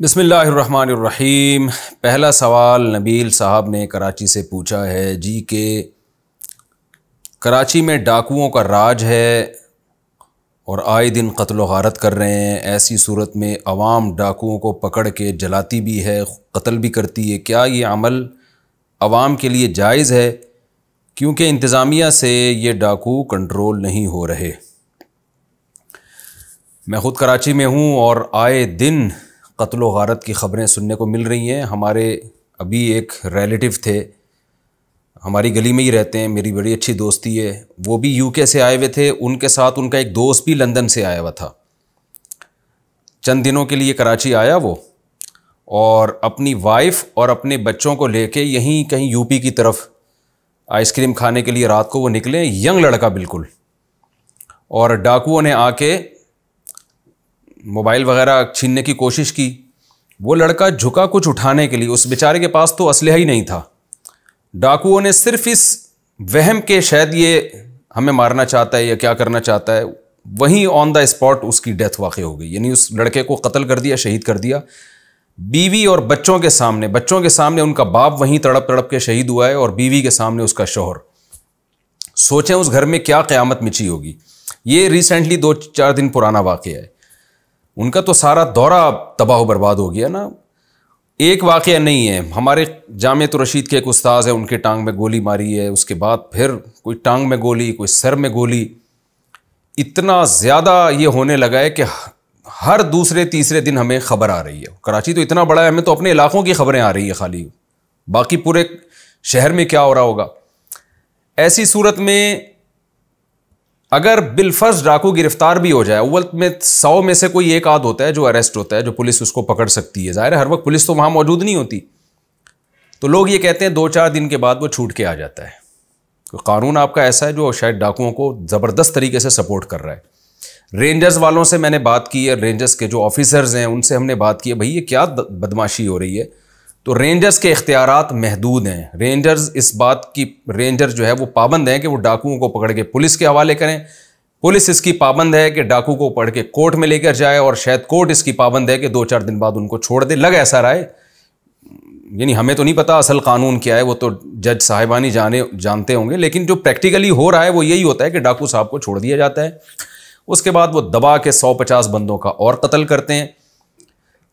बिस्मिल्लाहिर्रहमानिर्रहीम। पहला सवाल नबील साहब ने कराची से पूछा है जी कि कराची में डाकुओं का राज है और आए दिन कत्ल व गारत कर रहे हैं। ऐसी सूरत में अवाम डाकुओं को पकड़ के जलाती भी है, कत्ल भी करती है। क्या ये अमल अवाम के लिए जायज़ है? क्योंकि इंतज़ामिया से ये डाकू कंट्रोल नहीं हो रहे। मैं ख़ुद कराची में हूँ और आए दिन कत्ल व गारत की ख़बरें सुनने को मिल रही हैं। हमारे अभी एक रिलेटिव थे, हमारी गली में ही रहते हैं, मेरी बड़ी अच्छी दोस्ती है। वो भी यूके से आए हुए थे, उनके साथ उनका एक दोस्त भी लंदन से आया हुआ था। चंद दिनों के लिए कराची आया वो, और अपनी वाइफ और अपने बच्चों को लेके यहीं कहीं यूपी की तरफ आइसक्रीम खाने के लिए रात को वो निकले। यंग लड़का बिल्कुल, और डाकुओं ने आके मोबाइल वगैरह छीनने की कोशिश की। वो लड़का झुका कुछ उठाने के लिए, उस बेचारे के पास तो असलहा ही नहीं था। डाकुओं ने सिर्फ इस वहम के शायद ये हमें मारना चाहता है या क्या करना चाहता है, वहीं ऑन द स्पॉट उसकी डेथ वाक़ हो गई। यानी उस लड़के को कत्ल कर दिया, शहीद कर दिया। बीवी और बच्चों के सामने उनका बाप वहीं तड़प तड़प के शहीद हुआ है, और बीवी के सामने उसका शौहर। सोचें उस घर में क्या क़यामत मची होगी। ये रिसेंटली 2-4 दिन पुराना वाक़या है। उनका तो सारा दौरा तबाह बर्बाद हो गया ना। एक वाक़या नहीं है, हमारे जामियत रशीद के एक उस्ताद है, उनके टांग में गोली मारी है, उसके बाद फिर कोई टांग में गोली, कोई सर में गोली। इतना ज़्यादा ये होने लगा है कि हर दूसरे तीसरे दिन हमें ख़बर आ रही है। कराची तो इतना बड़ा है, हमें तो अपने इलाक़ों की ख़बरें आ रही है खाली, बाकी पूरे शहर में क्या हो रहा होगा। ऐसी सूरत में अगर बिलफर्ज डाकू गिरफ्तार भी हो जाए, अव्वल में 100 में से कोई एक आध होता है जो अरेस्ट होता है, जो पुलिस उसको पकड़ सकती है। ज़ाहिर है हर वक्त पुलिस तो वहाँ मौजूद नहीं होती, तो लोग ये कहते हैं 2-4 दिन के बाद वो छूट के आ जाता है। तो कानून आपका ऐसा है जो शायद डाकुओं को ज़बरदस्त तरीके से सपोर्ट कर रहा है। रेंजर्स वालों से मैंने बात की है, रेंजर्स के जो ऑफिसर्स हैं उनसे हमने बात की है, भाई ये क्या बदमाशी हो रही है। तो रेंजर्स के इख्तियारात महदूद हैं। रेंजर्स इस बात की, रेंजर जो है वो पाबंद हैं कि वो डाकुओं को पकड़ के पुलिस के हवाले करें। पुलिस इसकी पाबंद है कि डाकू को पकड़ के कोर्ट में लेकर जाए, और शायद कोर्ट इसकी पाबंद है कि 2-4 दिन बाद उनको छोड़ दे। लग ऐसा रहा है, यानी हमें तो नहीं पता असल कानून क्या है, वो तो जज साहिबानी जानते होंगे, लेकिन जो प्रैक्टिकली हो रहा है वो यही होता है कि डाकू साहब को छोड़ दिया जाता है। उसके बाद वो दबा के 150 बंदों का और कत्ल करते हैं।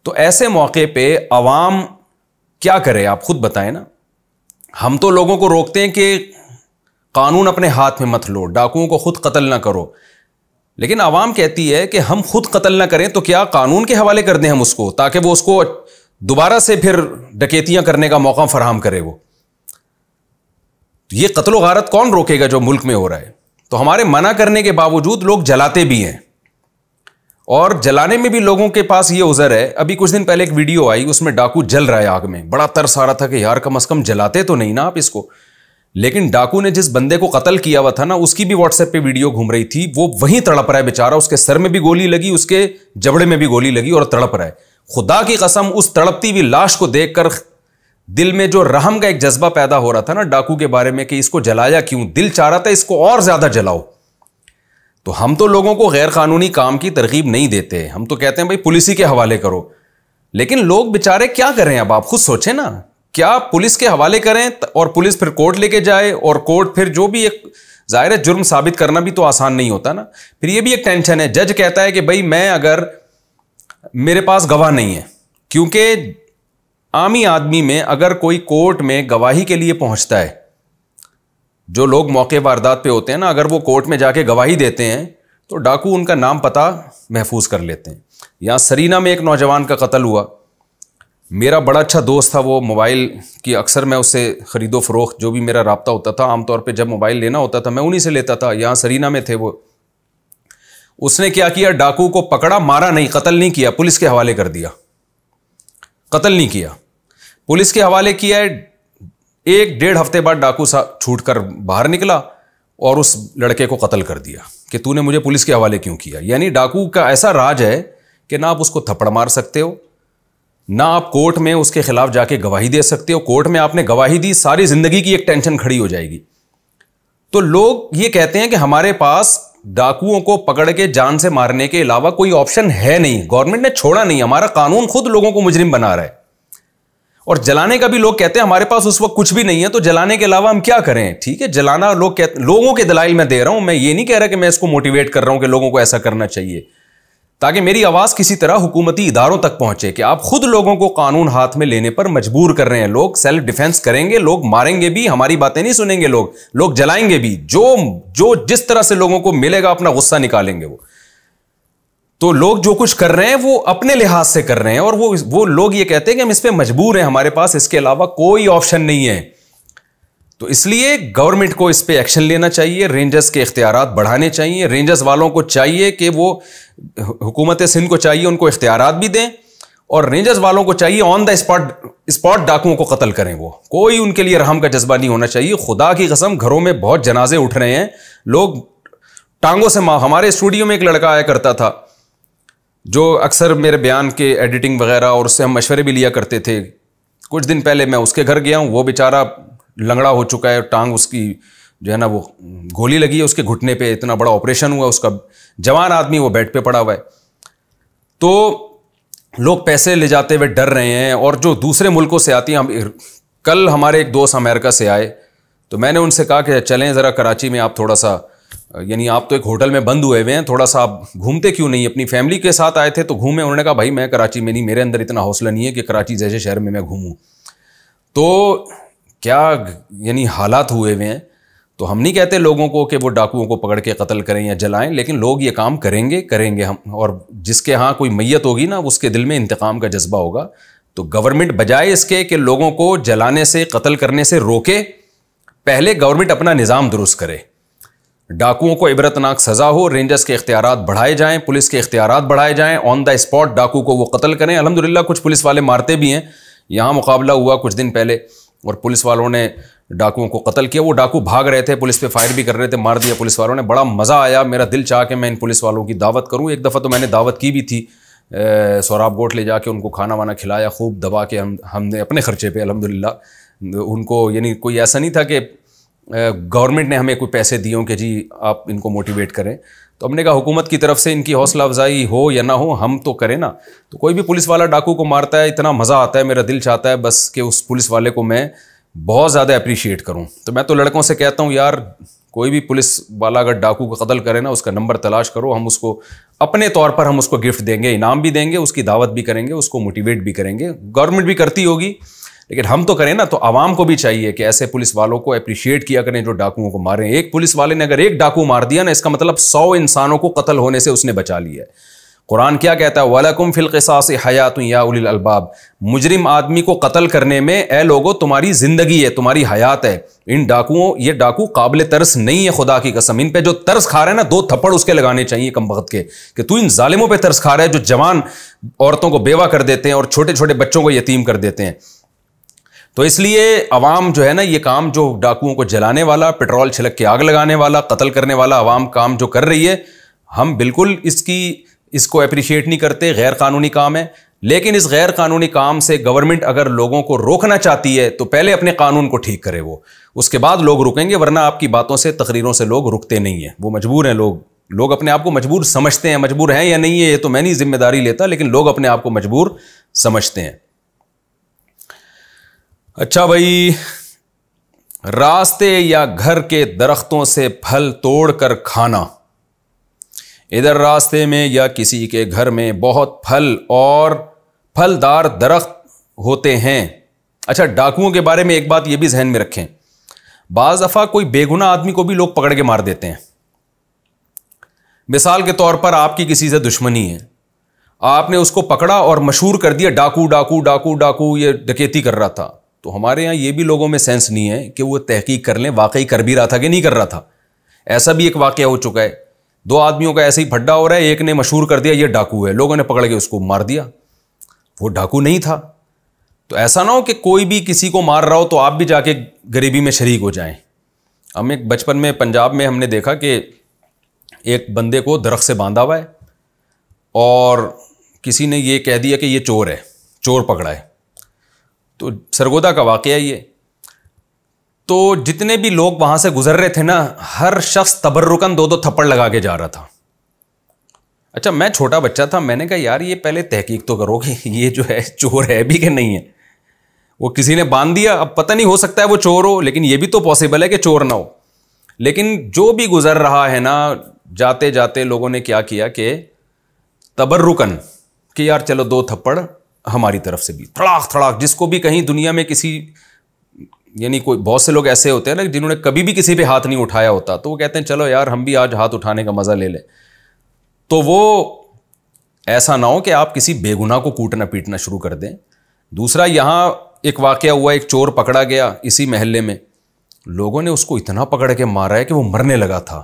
तो ऐसे मौके पर अवाम क्या करे, आप खुद बताएं ना। हम तो लोगों को रोकते हैं कि कानून अपने हाथ में मत लो, डाकुओं को खुद कत्ल ना करो, लेकिन अवाम कहती है कि हम खुद कत्ल ना करें तो क्या कानून के हवाले कर दें हम उसको, ताकि वो उसको दोबारा से फिर डकैतियां करने का मौका फराहम करे। वो ये कत्ल व गारत कौन रोकेगा जो मुल्क में हो रहा है। तो हमारे मना करने के बावजूद लोग जलाते भी हैं, और जलाने में भी लोगों के पास ये उज़र है। अभी कुछ दिन पहले एक वीडियो आई, उसमें डाकू जल रहा है आग में, बड़ा तरस आ रहा था कि यार कम से कम जलाते तो नहीं ना आप इसको। लेकिन डाकू ने जिस बंदे को कत्ल किया हुआ था ना, उसकी भी व्हाट्सएप पे वीडियो घूम रही थी। वो वहीं तड़प रहा है बेचारा, उसके सर में भी गोली लगी, उसके जबड़े में भी गोली लगी, और तड़प रहा है। खुदा की कसम, उस तड़पती हुई लाश को देखकर दिल में जो रहम का एक जज्बा पैदा हो रहा था ना डाकू के बारे में, कि इसको जलाया क्यों, दिल चाह रहा था इसको और ज्यादा जलाओ। तो हम तो लोगों को गैर कानूनी काम की तरगीब नहीं देते, हम तो कहते हैं भाई पुलिस ही के हवाले करो। लेकिन लोग बेचारे क्या करें, अब आप खुद सोचें ना। क्या पुलिस के हवाले करें और पुलिस फिर कोर्ट लेके जाए, और कोर्ट फिर जो भी एक जाहिर है जुर्म साबित करना भी तो आसान नहीं होता ना। फिर ये भी एक टेंशन है, जज कहता है कि भाई मैं, अगर मेरे पास गवाह नहीं है, क्योंकि आमी आदमी में अगर कोई कोर्ट में गवाही के लिए पहुंचता है, जो लोग मौके वारदात पे होते हैं ना, अगर वो कोर्ट में जाके गवाही देते हैं तो डाकू उनका नाम पता महफूज कर लेते हैं। यहाँ सरीना में एक नौजवान का कत्ल हुआ, मेरा बड़ा अच्छा दोस्त था। वो मोबाइल की अक्सर मैं उससे ख़रीदो फ़रोख्त जो भी मेरा रब्ता होता था, आमतौर पे जब मोबाइल लेना होता था मैं उन्हीं से लेता था। यहाँ सरीना में थे वो। उसने क्या किया, डाकू को पकड़ा, मारा नहीं, कत्ल नहीं किया, पुलिस के हवाले कर दिया। कत्ल नहीं किया, पुलिस के हवाले किया है। 1-1.5 हफ्ते बाद डाकू छूट कर बाहर निकला और उस लड़के को कत्ल कर दिया कि तूने मुझे पुलिस के हवाले क्यों किया। यानी डाकू का ऐसा राज है कि ना आप उसको थप्पड़ मार सकते हो, ना आप कोर्ट में उसके खिलाफ जाके गवाही दे सकते हो। कोर्ट में आपने गवाही दी, सारी जिंदगी की एक टेंशन खड़ी हो जाएगी। तो लोग ये कहते हैं कि हमारे पास डाकुओं को पकड़ के जान से मारने के अलावा कोई ऑप्शन है नहीं, गवर्नमेंट ने छोड़ा नहीं, हमारा कानून खुद लोगों को मुजरिम बना रहा है। और जलाने का भी लोग कहते हैं हमारे पास उस वक्त कुछ भी नहीं है, तो जलाने के अलावा हम क्या करें। ठीक है, जलाना लोगों के दलाइल मैं दे रहा हूं, मैं ये नहीं कह रहा कि मैं इसको मोटिवेट कर रहा हूं कि लोगों को ऐसा करना चाहिए, ताकि मेरी आवाज किसी तरह हुकूमती इदारों तक पहुंचे कि आप खुद लोगों को कानून हाथ में लेने पर मजबूर कर रहे हैं। लोग सेल्फ डिफेंस करेंगे, लोग मारेंगे भी, हमारी बातें नहीं सुनेंगे, लोग जलाएंगे भी, जो जिस तरह से लोगों को मिलेगा अपना गुस्सा निकालेंगे वो। तो लोग जो कुछ कर रहे हैं वो अपने लिहाज से कर रहे हैं, और वो लोग ये कहते हैं कि हम इस पे मजबूर हैं, हमारे पास इसके अलावा कोई ऑप्शन नहीं है। तो इसलिए गवर्नमेंट को इस पे एक्शन लेना चाहिए, रेंजर्स के इख्तियारात बढ़ाने चाहिए, रेंजर्स वालों को चाहिए कि वो, हुकूमत सिंध को चाहिए उनको इख्तियारात भी दें, और रेंजर्स वालों को चाहिए ऑन द स्पॉट डाकुओं को कत्ल करें। वो कोई उनके लिए रहम का जज्बा नहीं होना चाहिए। खुदा की कसम, घरों में बहुत जनाजे उठ रहे हैं, लोग टांगों से हमारे स्टूडियो में एक लड़का आया करता था जो अक्सर मेरे बयान के एडिटिंग वगैरह, और उससे हम मशवरे भी लिया करते थे। कुछ दिन पहले मैं उसके घर गया हूँ, वो बेचारा लंगड़ा हो चुका है, टांग उसकी जो है ना वो गोली लगी है उसके घुटने पे, इतना बड़ा ऑपरेशन हुआ उसका, जवान आदमी, वो बेड पे पड़ा हुआ है। तो लोग पैसे ले जाते हुए डर रहे हैं, और जो दूसरे मुल्कों से आती हैं, कल हमारे एक दोस्त अमेरिका से आए, तो मैंने उनसे कहा कि चलें ज़रा कराची में, आप थोड़ा सा, यानी आप तो एक होटल में बंद हुए हैं, थोड़ा सा आप घूमते क्यों नहीं, अपनी फैमिली के साथ आए थे तो घूमे। उन्होंने कहा भाई मैं कराची में नहीं, मेरे अंदर इतना हौसला नहीं है कि कराची जैसे शहर में मैं घूमूं। तो क्या यानी हालात हुए हुए हैं। तो हम नहीं कहते लोगों को कि वो डाकुओं को पकड़ के कत्ल करें या जलाएं, लेकिन लोग ये काम करेंगे हम, और जिसके यहाँ कोई मैयत होगी ना, उसके दिल में इंतकाम का जज्बा होगा। तो गवर्नमेंट बजाय इसके कि लोगों को जलाने से, कत्ल करने से रोके, पहले गवर्नमेंट अपना निज़ाम दुरुस्त करे, डाकुओं को इबरतनाक सज़ा हो, रेंजर्स के इख्तियारात बढ़ाए जाएं, पुलिस के इख्तियारात बढ़ाए जाएं, ऑन द स्पॉट डाकू को वो कत्ल करें। अल्हम्दुलिल्लाह कुछ पुलिस वाले मारते भी हैं, यहाँ मुकाबला हुआ कुछ दिन पहले और पुलिस वालों ने डाकुओं को कत्ल किया। वो डाकू भाग रहे थे, पुलिस पे फायर भी कर रहे थे, मार दिया पुलिस वालों ने। बड़ा मज़ा आया, मेरा दिल चाह के मैं इन पुलिस वालों की दावत करूँ। एक दफ़ा तो मैंने दावत की भी थी, सोराब गोट ले जाके उनको खाना वाना खिलाया, खूब दबा के हमने अपने ख़र्चे पे अल्हम्दुलिल्लाह उनको, यानी कोई ऐसा नहीं था कि गवर्नमेंट ने हमें कोई पैसे दिए हों कि जी आप इनको मोटिवेट करें। तो हमने कहा हुकूमत की तरफ से इनकी हौसला अफजाई हो या ना हो, हम तो करें ना। तो कोई भी पुलिस वाला डाकू को मारता है, इतना मज़ा आता है, मेरा दिल चाहता है बस कि उस पुलिस वाले को मैं बहुत ज़्यादा अप्रिशिएट करूं। तो मैं तो लड़कों से कहता हूं यार, कोई भी पुलिस वाला अगर डाकू को कत्ल करे ना, उसका नंबर तलाश करो, हम उसको अपने तौर पर हम उसको गिफ्ट देंगे, इनाम भी देंगे, उसकी दावत भी करेंगे, उसको मोटिवेट भी करेंगे। गवर्नमेंट भी करती होगी, लेकिन हम तो करें ना। तो आवाम को भी चाहिए कि ऐसे पुलिस वालों को अप्रिशिएट किया करें जो डाकुओं को मारें। एक पुलिस वाले ने अगर एक डाकू मार दिया ना, इसका मतलब 100 इंसानों को कत्ल होने से उसने बचा लिया है। कुरान क्या कहता है, वलकुम फिल क़िसास हयातुन या उलिल अलबाब, मुजरिम आदमी को कत्ल करने में ए लोगों तुम्हारी जिंदगी है, तुम्हारी हयात है। इन डाकुओं, ये डाकू काबिल तरस नहीं है, खुदा की कसम। इन पे जो तरस खा रहा है ना, 2 थप्पड़ उसके लगाने चाहिए कमबख्त के, कि तू इन जालिमों पे तरस खा रहा है जो जवान औरतों को बेवा कर देते हैं और छोटे छोटे बच्चों को यतीम कर देते हैं। तो इसलिए अवाम जो है ना, ये काम जो डाकुओं को जलाने वाला, पेट्रोल छिड़क के आग लगाने वाला, कत्ल करने वाला अवाम काम जो कर रही है, हम बिल्कुल इसको अप्रिशिएट नहीं करते, गैर कानूनी काम है। लेकिन इस गैर कानूनी काम से गवर्नमेंट अगर लोगों को रोकना चाहती है तो पहले अपने कानून को ठीक करे वो, उसके बाद लोग रुकेंगे। वरना आपकी बातों से, तकरीरों से लोग रुकते नहीं हैं, वो मजबूर हैं। लोग अपने आप को मजबूर समझते हैं, मजबूर हैं या नहीं है ये तो मैं नहीं जिम्मेदारी लेता, लेकिन लोग अपने आप को मजबूर समझते हैं। अच्छा भाई, रास्ते या घर के दरख्तों से फल तोड़कर खाना। इधर रास्ते में या किसी के घर में बहुत फल और फलदार दरख्त होते हैं। अच्छा, डाकुओं के बारे में एक बात ये भी जहन में रखें, बाज़ दफ़ा कोई बेगुनाह आदमी को भी लोग पकड़ के मार देते हैं। मिसाल के तौर पर आपकी किसी से दुश्मनी है, आपने उसको पकड़ा और मशहूर कर दिया डाकू डाकू डाकू डाकू, ये डकैती कर रहा था। तो हमारे यहाँ ये भी लोगों में सेंस नहीं है कि वो तहकीक कर लें वाकई कर भी रहा था कि नहीं कर रहा था। ऐसा भी एक वाकया हो चुका है, 2 आदमियों का ऐसे ही फड्डा हो रहा है, एक ने मशहूर कर दिया ये डाकू है, लोगों ने पकड़ के उसको मार दिया, वो डाकू नहीं था। तो ऐसा ना हो कि कोई भी किसी को मार रहा हो तो आप भी जाके गरीबी में शरीक हो जाएं। हम एक बचपन में पंजाब में हमने देखा कि एक बंदे को दरख्त से बांधा हुआ है और किसी ने ये कह दिया कि ये चोर है, चोर पकड़ा है। तो सरगोदा का वाकया ये। तो जितने भी लोग वहां से गुजर रहे थे ना, हर शख्स तबर्रुकन 2-2 थप्पड़ लगा के जा रहा था। अच्छा, मैं छोटा बच्चा था, मैंने कहा यार ये पहले तहकीक तो करो कि ये जो है चोर है भी कि नहीं है। वो किसी ने बांध दिया, अब पता नहीं, हो सकता है वो चोर हो, लेकिन ये भी तो पॉसिबल है कि चोर ना हो। लेकिन जो भी गुजर रहा है ना, जाते जाते लोगों ने क्या किया कि तबर्रुकन कि यार चलो 2 थप्पड़ हमारी तरफ से भी, थड़ाक थड़ाक। जिसको भी कहीं दुनिया में किसी, यानी कोई बहुत से लोग ऐसे होते हैं ना जिन्होंने कभी भी किसी पे हाथ नहीं उठाया होता, तो वो कहते हैं चलो यार हम भी आज हाथ उठाने का मजा ले लें। तो वो ऐसा ना हो कि आप किसी बेगुनाह को कूटना पीटना शुरू कर दें। दूसरा, यहां एक वाकया हुआ, एक चोर पकड़ा गया इसी मोहल्ले में, लोगों ने उसको इतना पकड़ के मारा है कि वो मरने लगा था,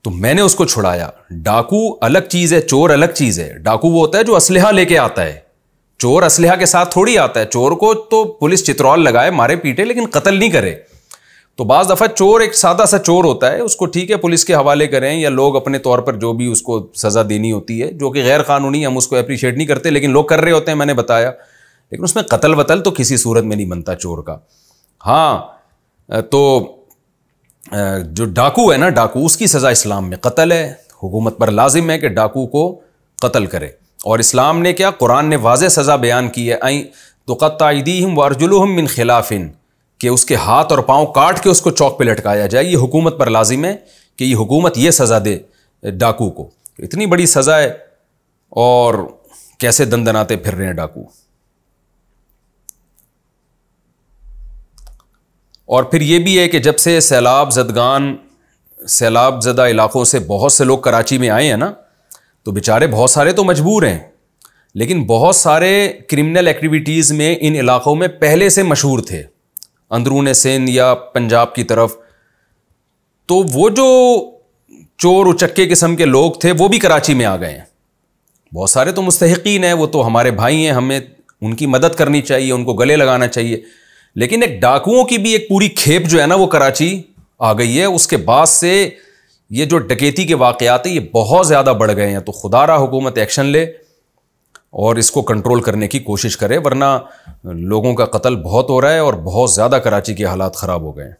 तो मैंने उसको छुड़ाया। डाकू अलग चीज है, चोर अलग चीज है। डाकू वो होता है जो असलहा लेके आता है, चोर असलहा के साथ थोड़ी आता है। चोर को तो पुलिस चित्रौल लगाए, मारे पीटे, लेकिन कत्ल नहीं करे। तो बाज़ दफ़ा चोर एक सादा सा चोर होता है, उसको ठीक है पुलिस के हवाले करें या लोग अपने तौर पर जो भी उसको सज़ा देनी होती है, जो कि गैर कानूनी, हम उसको अप्रिशिएट नहीं करते, लेकिन लोग कर रहे होते हैं, मैंने बताया। लेकिन उसमें कत्ल वतल तो किसी सूरत में नहीं बनता चोर का। हाँ, तो जो डाकू है ना, डाकू, उसकी सज़ा इस्लाम में कत्ल है। हुकूमत पर लाजिम है कि डाकू को कत्ल करे। और इस्लाम ने क्या, कुरान ने वाज़ेह सज़ा बयान की है, आई तो क़त्ता अयदीहिम व अर्जुलुहुम मिन खिलाफिन, कि उसके हाथ और पाँव काट के उसको चौक पे लटकाया जाए। ये हुकूमत पर लाजिम है कि ये हुकूमत ये सज़ा दे डाकू को। इतनी बड़ी सज़ा है और कैसे दंदनाते फिर रहे हैं डाकू। और फिर ये भी है कि जब से सैलाब ज़दा इलाक़ों से बहुत से लोग कराची में आए हैं ना, तो बेचारे बहुत सारे तो मजबूर हैं, लेकिन बहुत सारे क्रिमिनल एक्टिविटीज़ में इन इलाक़ों में पहले से मशहूर थे, अंदरून सिंध या पंजाब की तरफ। तो वो जो चोर उचक्के किस्म के लोग थे वो भी कराची में आ गए हैं। बहुत सारे तो मुस्तहिकीन हैं, वो तो हमारे भाई हैं, हमें उनकी मदद करनी चाहिए, उनको गले लगाना चाहिए। लेकिन एक डाकुओं की भी एक पूरी खेप जो है ना, वो कराची आ गई है। उसके बाद से ये जो डकैती के वाक़यात हैं ये बहुत ज़्यादा बढ़ गए हैं। तो खुदारा हुकूमत एक्शन ले और इसको कंट्रोल करने की कोशिश करे, वरना लोगों का कत्ल बहुत हो रहा है और बहुत ज़्यादा कराची के हालात ख़राब हो गए हैं।